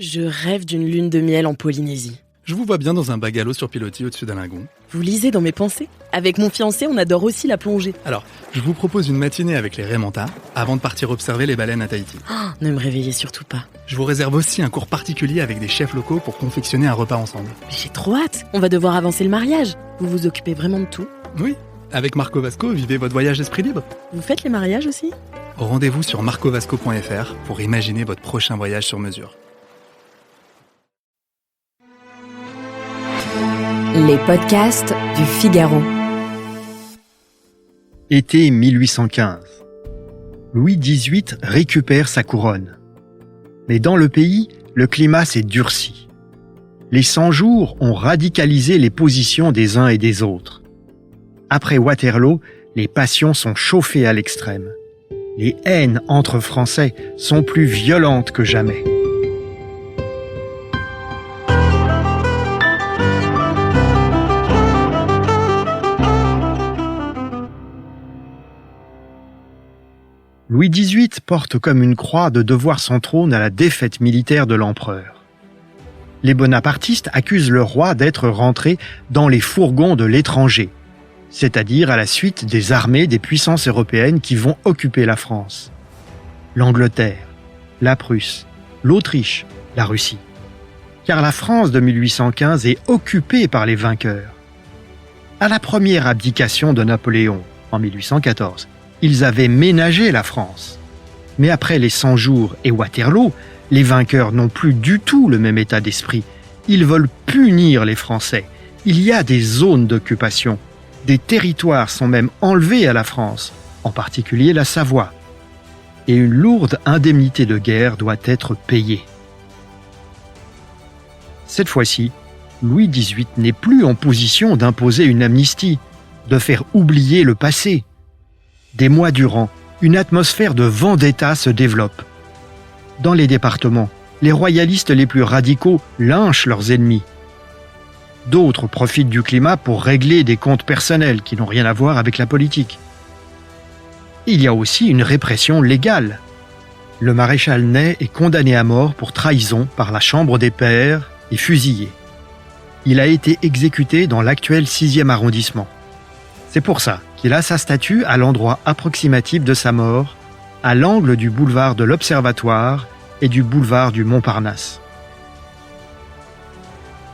Je rêve d'une lune de miel en Polynésie. Je vous vois bien dans un bungalow sur pilotis au-dessus d'un lagon. Vous lisez dans mes pensées? Avec mon fiancé, on adore aussi la plongée. Alors, je vous propose une matinée avec les Raymanta avant de partir observer les baleines à Tahiti. Ne me réveillez surtout pas. Je vous réserve aussi un cours particulier avec des chefs locaux pour confectionner un repas ensemble. Mais j'ai trop hâte. On va devoir avancer le mariage. Vous vous occupez vraiment de tout? Oui, avec Marco Vasco, vivez votre voyage d'esprit libre. Vous faites les mariages aussi? Rendez-vous sur marcovasco.fr pour imaginer votre prochain voyage sur mesure. Les podcasts du Figaro. Été 1815. Louis XVIII récupère sa couronne. Mais dans le pays, le climat s'est durci. Les 100 jours ont radicalisé les positions des uns et des autres. Après Waterloo, les passions sont chauffées à l'extrême. Les haines entre Français sont plus violentes que jamais. Louis XVIII porte comme une croix de devoir son trône à la défaite militaire de l'empereur. Les bonapartistes accusent le roi d'être rentré dans les fourgons de l'étranger, c'est-à-dire à la suite des armées des puissances européennes qui vont occuper la France. L'Angleterre, la Prusse, l'Autriche, la Russie. Car la France de 1815 est occupée par les vainqueurs. À la première abdication de Napoléon, en 1814, ils avaient ménagé la France. Mais après les 100 jours et Waterloo, les vainqueurs n'ont plus du tout le même état d'esprit. Ils veulent punir les Français. Il y a des zones d'occupation. Des territoires sont même enlevés à la France, en particulier la Savoie. Et une lourde indemnité de guerre doit être payée. Cette fois-ci, Louis XVIII n'est plus en position d'imposer une amnistie, de faire oublier le passé. Des mois durant, une atmosphère de vendetta se développe. Dans les départements, les royalistes les plus radicaux lynchent leurs ennemis. D'autres profitent du climat pour régler des comptes personnels qui n'ont rien à voir avec la politique. Il y a aussi une répression légale. Le maréchal Ney est condamné à mort pour trahison par la Chambre des Pairs et fusillé. Il a été exécuté dans l'actuel 6e arrondissement. C'est pour ça qu'il a sa statue à l'endroit approximatif de sa mort, à l'angle du boulevard de l'Observatoire et du boulevard du Montparnasse.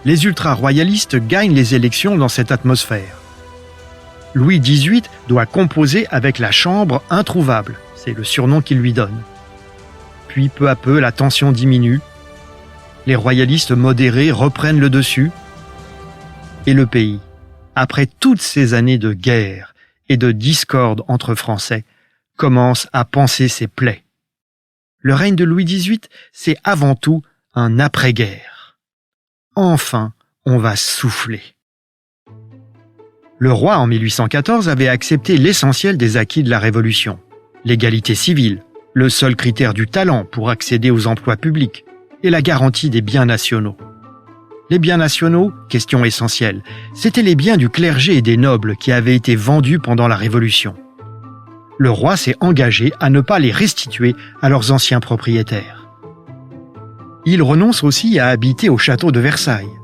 Les ultra-royalistes gagnent les élections dans cette atmosphère. Louis XVIII doit composer avec la Chambre introuvable, c'est le surnom qu'il lui donne. Puis peu à peu, la tension diminue, les royalistes modérés reprennent le dessus, et le pays, après toutes ces années de guerre et de discorde entre Français, commence à panser ses plaies. Le règne de Louis XVIII, c'est avant tout un après-guerre. Enfin, on va souffler. Le roi, en 1814, avait accepté l'essentiel des acquis de la Révolution. L'égalité civile, le seul critère du talent pour accéder aux emplois publics, et la garantie des biens nationaux. Les biens nationaux, question essentielle, c'étaient les biens du clergé et des nobles qui avaient été vendus pendant la Révolution. Le roi s'est engagé à ne pas les restituer à leurs anciens propriétaires. Il renonce aussi à habiter au château de Versailles.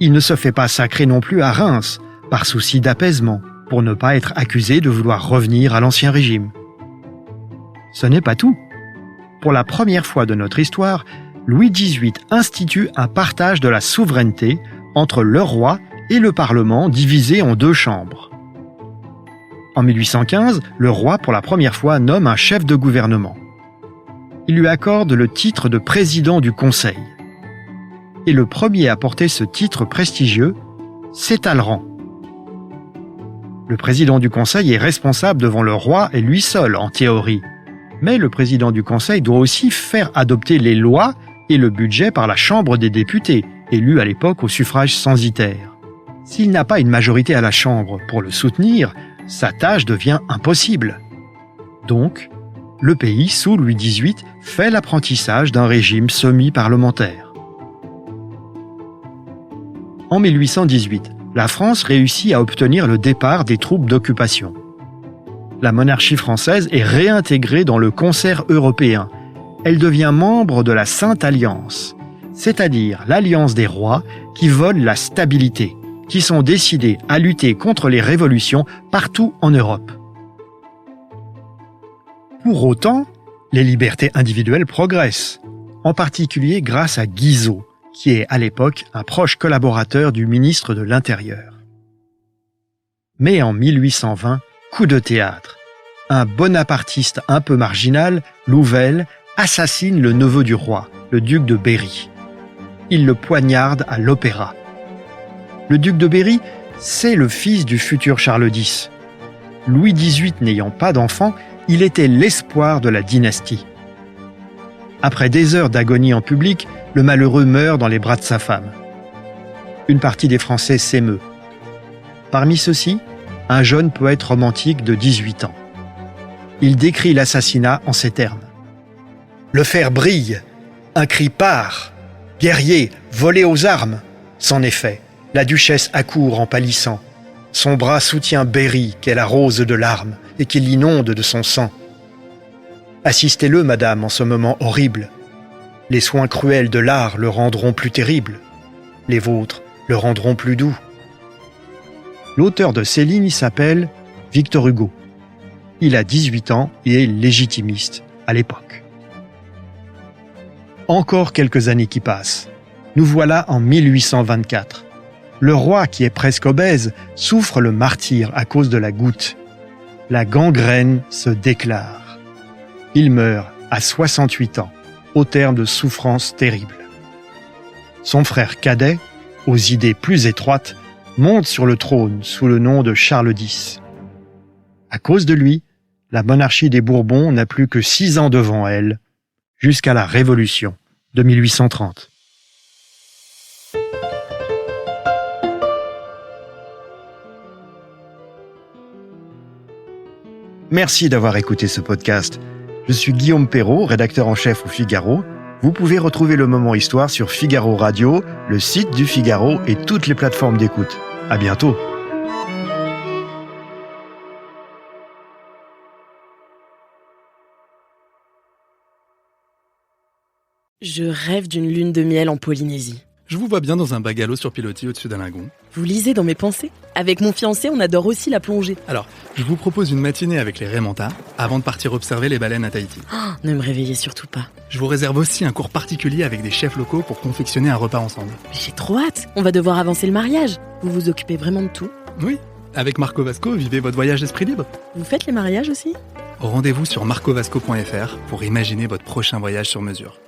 Il ne se fait pas sacrer non plus à Reims, par souci d'apaisement, pour ne pas être accusé de vouloir revenir à l'Ancien Régime. Ce n'est pas tout. Pour la première fois de notre histoire, Louis XVIII institue un partage de la souveraineté entre le roi et le Parlement divisé en 2 chambres. En 1815, le roi, pour la première fois, nomme un chef de gouvernement. Il lui accorde le titre de président du Conseil. Et le premier à porter ce titre prestigieux, c'est Talleyrand. Le président du Conseil est responsable devant le roi et lui seul, en théorie. Mais le président du Conseil doit aussi faire adopter les lois et le budget par la Chambre des députés, élue à l'époque au suffrage censitaire. S'il n'a pas une majorité à la Chambre pour le soutenir, sa tâche devient impossible. Donc, le pays, sous Louis XVIII, fait l'apprentissage d'un régime semi-parlementaire. En 1818, la France réussit à obtenir le départ des troupes d'occupation. La monarchie française est réintégrée dans le concert européen elle devient membre de la Sainte Alliance, c'est-à-dire l'alliance des rois qui veulent la stabilité, qui sont décidés à lutter contre les révolutions partout en Europe. Pour autant, les libertés individuelles progressent, en particulier grâce à Guizot, qui est à l'époque un proche collaborateur du ministre de l'Intérieur. Mais en 1820, coup de théâtre. Un bonapartiste un peu marginal, Louvel, assassine le neveu du roi, le duc de Berry. Il le poignarde à l'opéra. Le duc de Berry, c'est le fils du futur Charles X. Louis XVIII n'ayant pas d'enfant, il était l'espoir de la dynastie. Après des heures d'agonie en public, le malheureux meurt dans les bras de sa femme. Une partie des Français s'émeut. Parmi ceux-ci, un jeune poète romantique de 18 ans. Il décrit l'assassinat en ces termes. « Le fer brille, un cri part, guerrier, volé aux armes. C'en est fait, la duchesse accourt en pâlissant. Son bras soutient Berry qu'elle arrose de larmes et qui l'inonde de son sang. Assistez-le, madame, en ce moment horrible. Les soins cruels de l'art le rendront plus terrible. Les vôtres le rendront plus doux. » L'auteur de ces lignes s'appelle Victor Hugo. Il a 18 ans et est légitimiste à l'époque. Encore quelques années qui passent. Nous voilà en 1824. Le roi, qui est presque obèse, souffre le martyre à cause de la goutte. La gangrène se déclare. Il meurt à 68 ans, au terme de souffrances terribles. Son frère cadet, aux idées plus étroites, monte sur le trône sous le nom de Charles X. À cause de lui, la monarchie des Bourbons n'a plus que 6 ans devant elle, jusqu'à la Révolution de 1830. Merci d'avoir écouté ce podcast. Je suis Guillaume Perrault, rédacteur en chef au Figaro. Vous pouvez retrouver le Moment Histoire sur Figaro Radio, le site du Figaro et toutes les plateformes d'écoute. À bientôt. Je rêve d'une lune de miel en Polynésie. Je vous vois bien dans un bungalow sur pilotis au-dessus d'un lagon. Vous lisez dans mes pensées? Avec mon fiancé, on adore aussi la plongée. Alors, je vous propose une matinée avec les Raimentas avant de partir observer les baleines à Tahiti. Oh, ne me réveillez surtout pas. Je vous réserve aussi un cours particulier avec des chefs locaux pour confectionner un repas ensemble. Mais j'ai trop hâte. On va devoir avancer le mariage. Vous vous occupez vraiment de tout? Oui, avec Marco Vasco, vivez votre voyage d'esprit libre. Vous faites les mariages aussi? Rendez-vous sur marcovasco.fr pour imaginer votre prochain voyage sur mesure.